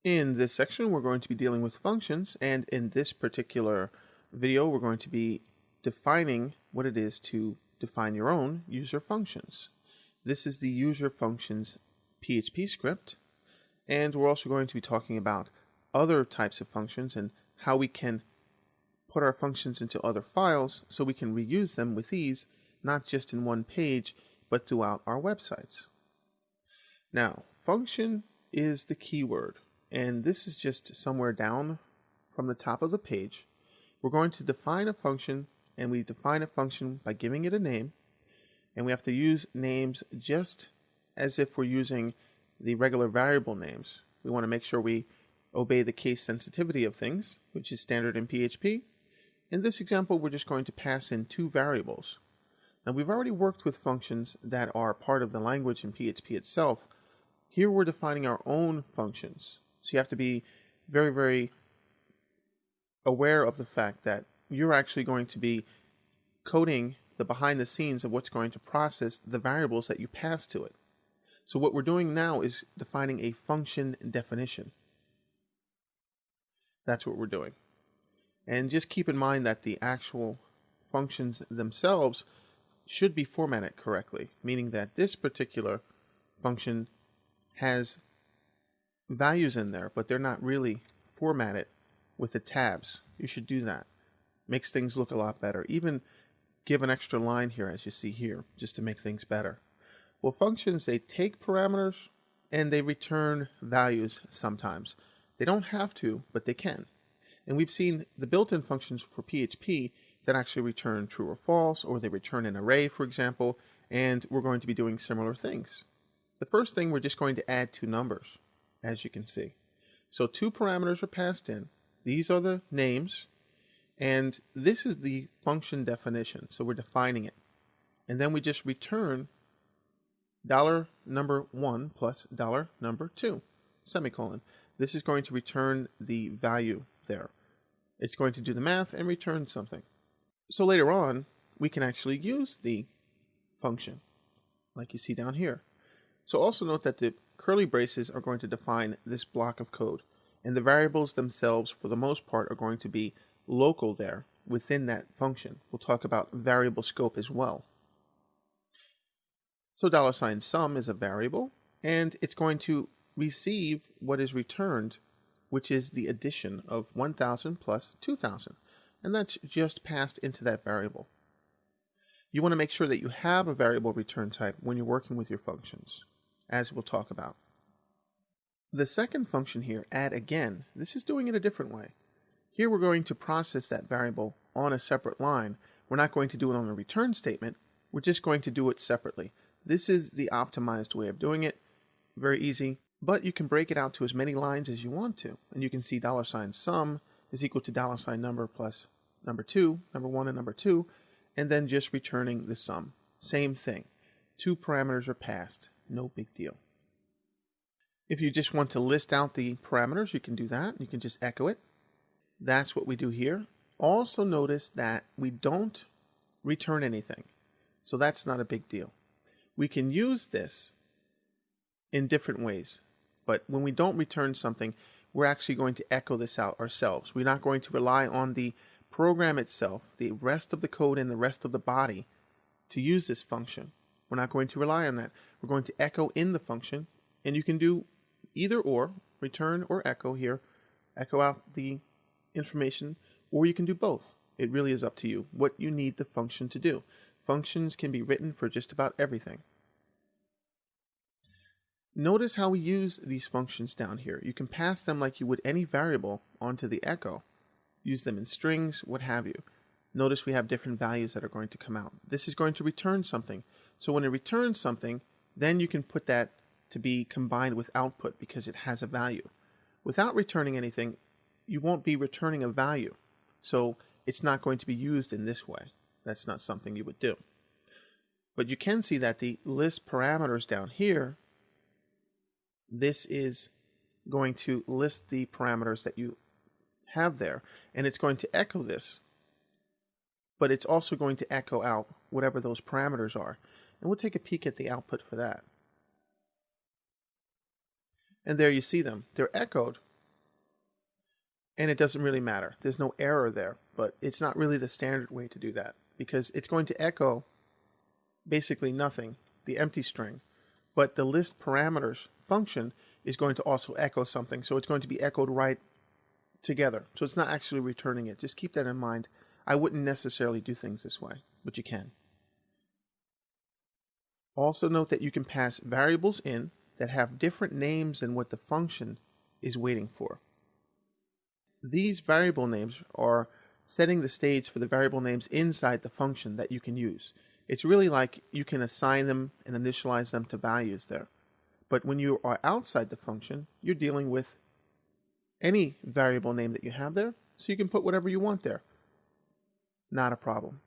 In this section, we're going to be dealing with functions, and in this particular video, we're going to be defining what it is to define your own user functions. This is the user functions PHP script, and we're also going to be talking about other types of functions and how we can put our functions into other files so we can reuse them with ease, not just in one page, but throughout our websites. Now, function is the keyword, and this is just somewhere down from the top of the page. We're going to define a function, and we define a function by giving it a name, and we have to use names just as if we're using the regular variable names. We want to make sure we obey the case sensitivity of things, which is standard in PHP. In this example, we're just going to pass in two variables. Now, we've already worked with functions that are part of the language in PHP itself. Here we're defining our own functions. So you have to be very, very aware of the fact that you're actually going to be coding the behind the scenes of what's going to process the variables that you pass to it. So what we're doing now is defining a function definition. That's what we're doing. And just keep in mind that the actual functions themselves should be formatted correctly, meaning that this particular function has values in there, but they're not really formatted with the tabs. You should do that. Makes things look a lot better. Even give an extra line here, as you see here, just to make things better. Well, functions, they take parameters and they return values sometimes. They don't have to, but they can. And we've seen the built-in functions for PHP that actually return true or false, or they return an array, for example, and we're going to be doing similar things. The first thing, we're just going to add two numbers, as you can see. So two parameters are passed in. These are the names, and this is the function definition, so we're defining it. And then we just return $1 plus $2, semicolon. This is going to return the value there. It's going to do the math and return something. So later on, we can actually use the function, like you see down here. So also note that the curly braces are going to define this block of code, and the variables themselves, for the most part, are going to be local there within that function. We'll talk about variable scope as well. So $sum is a variable, and it's going to receive what is returned, which is the addition of 1,000 plus 2,000. And that's just passed into that variable. You want to make sure that you have a variable return type when you're working with your functions, as we'll talk about. The second function here, add again, this is doing it a different way. Here we're going to process that variable on a separate line. We're not going to do it on a return statement. We're just going to do it separately. This is the optimized way of doing it. Very easy. But you can break it out to as many lines as you want to. And you can see $sum is equal to $number plus number 2, number 1 and number 2, and then just returning the sum. Same thing. Two parameters are passed. No big deal. If you just want to list out the parameters, you can do that. You can just echo it. That's what we do here. Also notice that we don't return anything. So that's not a big deal. We can use this in different ways. But when we don't return something, we're actually going to echo this out ourselves. We're not going to rely on the program itself, the rest of the code and the rest of the body, to use this function. We're not going to rely on that. We're going to echo in the function, and you can do either or, return or echo here, echo out the information, or you can do both. It really is up to you what you need the function to do. Functions can be written for just about everything. Notice how we use these functions down here. You can pass them like you would any variable onto the echo. Use them in strings, what have you. Notice we have different values that are going to come out. This is going to return something. So when it returns something, then you can put that to be combined with output because it has a value. Without returning anything, you won't be returning a value. So it's not going to be used in this way. That's not something you would do. But you can see that the list parameters down here, this is going to list the parameters that you have there, and it's going to echo this, but it's also going to echo out whatever those parameters are. And we'll take a peek at the output for that. And there you see them. They're echoed, and it doesn't really matter. There's no error there, but it's not really the standard way to do that because it's going to echo basically nothing, the empty string, but the list parameters function is going to also echo something, so it's going to be echoed right together. So it's not actually returning it. Just keep that in mind. I wouldn't necessarily do things this way, but you can. Also note that you can pass variables in that have different names than what the function is waiting for. These variable names are setting the stage for the variable names inside the function that you can use. It's really like you can assign them and initialize them to values there. But when you are outside the function, you're dealing with any variable name that you have there, so you can put whatever you want there. Not a problem.